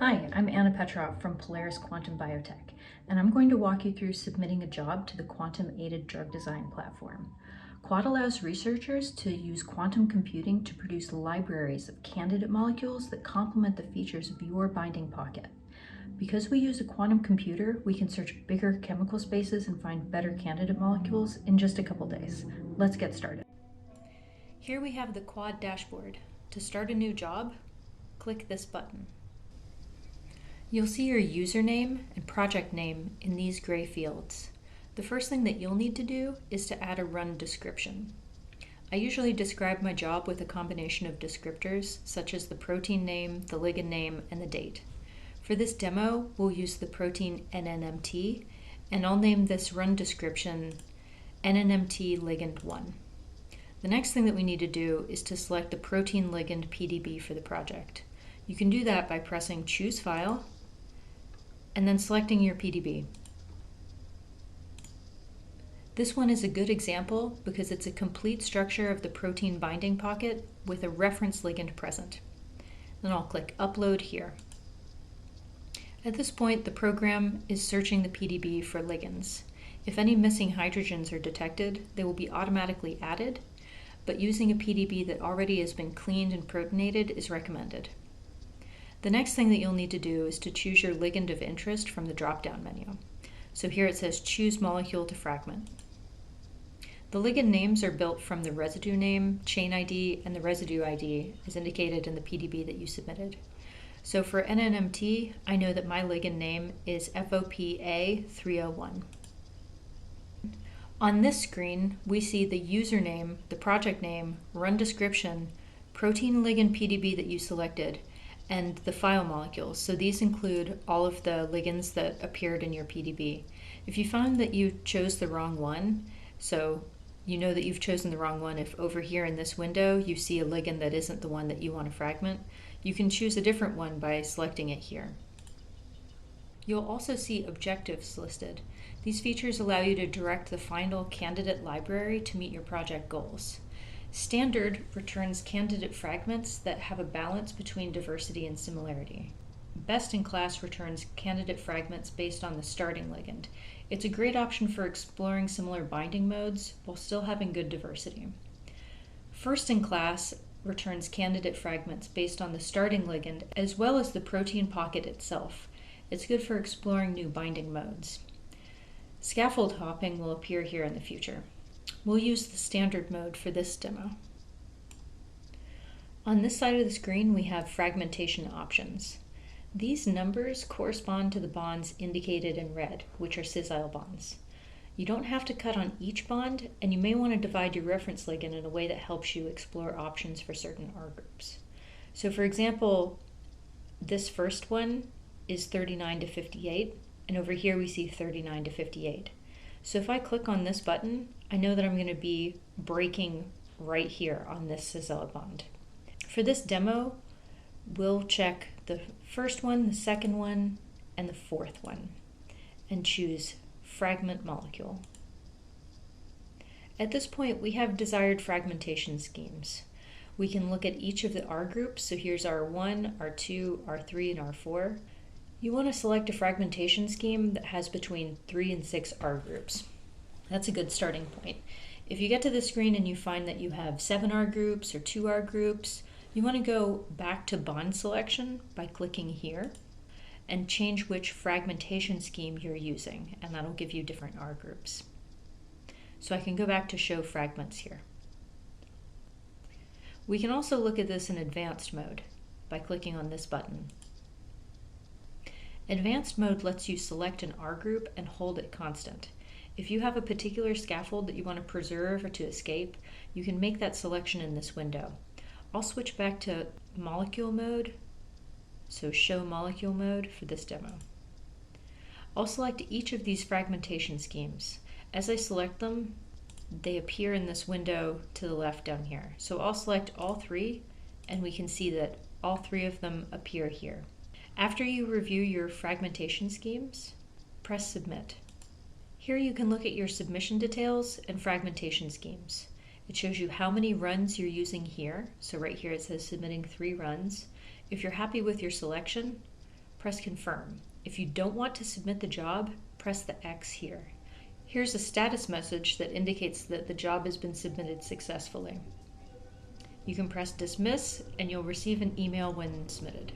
Hi, I'm Anna Petrov from Polaris Quantum Biotech, and I'm going to walk you through submitting a job to the Quantum-Aided Drug Design Platform. QuADD allows researchers to use quantum computing to produce libraries of candidate molecules that complement the features of your binding pocket. Because we use a quantum computer, we can search bigger chemical spaces and find better candidate molecules in just a couple days. Let's get started. Here we have the QuADD dashboard. To start a new job, click this button. You'll see your username and project name in these gray fields. The first thing that you'll need to do is to add a run description. I usually describe my job with a combination of descriptors, such as the protein name, the ligand name, and the date. For this demo, we'll use the protein NNMT, and I'll name this run description NNMT ligand 1. The next thing that we need to do is to select the protein ligand PDB for the project. You can do that by pressing Choose File, and then selecting your PDB. This one is a good example because it's a complete structure of the protein binding pocket with a reference ligand present. Then I'll click Upload here. At this point, the program is searching the PDB for ligands. If any missing hydrogens are detected, they will be automatically added, but using a PDB that already has been cleaned and protonated is recommended. The next thing that you'll need to do is to choose your ligand of interest from the drop-down menu. So here it says Choose Molecule to Fragment. The ligand names are built from the residue name, chain ID, and the residue ID as indicated in the PDB that you submitted. So for NNMT, I know that my ligand name is FOPA301. On this screen, we see the username, the project name, run description, protein ligand PDB that you selected, and the file molecules. So these include all of the ligands that appeared in your PDB. If you found that you chose the wrong one, so you know that you've chosen the wrong one if over here in this window you see a ligand that isn't the one that you want to fragment, you can choose a different one by selecting it here. You'll also see objectives listed. These features allow you to direct the final candidate library to meet your project goals. Standard returns candidate fragments that have a balance between diversity and similarity. Best in class returns candidate fragments based on the starting ligand. It's a great option for exploring similar binding modes while still having good diversity. First in class returns candidate fragments based on the starting ligand as well as the protein pocket itself. It's good for exploring new binding modes. Scaffold hopping will appear here in the future. We'll use the standard mode for this demo. On this side of the screen, we have fragmentation options. These numbers correspond to the bonds indicated in red, which are sessile bonds. You don't have to cut on each bond, and you may want to divide your reference ligand in a way that helps you explore options for certain R groups. So for example, this first one is 39 to 58, and over here we see 39 to 58. So if I click on this button, I know that I'm going to be breaking right here on this sessile bond. For this demo, we'll check the first one, the second one, and the fourth one, and choose Fragment Molecule. At this point, we have desired fragmentation schemes. We can look at each of the R groups, so here's R1, R2, R3, and R4. You want to select a fragmentation scheme that has between 3 and 6 R groups. That's a good starting point. If you get to the screen and you find that you have 7 R groups or 2 R groups, you want to go back to bond selection by clicking here and change which fragmentation scheme you're using, and that'll give you different R groups. So I can go back to show fragments here. We can also look at this in advanced mode by clicking on this button. Advanced mode lets you select an R group and hold it constant. If you have a particular scaffold that you want to preserve or to escape, you can make that selection in this window. I'll switch back to molecule mode, so show molecule mode for this demo. I'll select each of these fragmentation schemes. As I select them, they appear in this window to the left down here. So I'll select all 3, and we can see that all 3 of them appear here. After you review your fragmentation schemes, press Submit. Here you can look at your submission details and fragmentation schemes. It shows you how many runs you're using here. So right here it says submitting 3 runs. If you're happy with your selection, press confirm. If you don't want to submit the job, press the X here. Here's a status message that indicates that the job has been submitted successfully. You can press dismiss and you'll receive an email when submitted.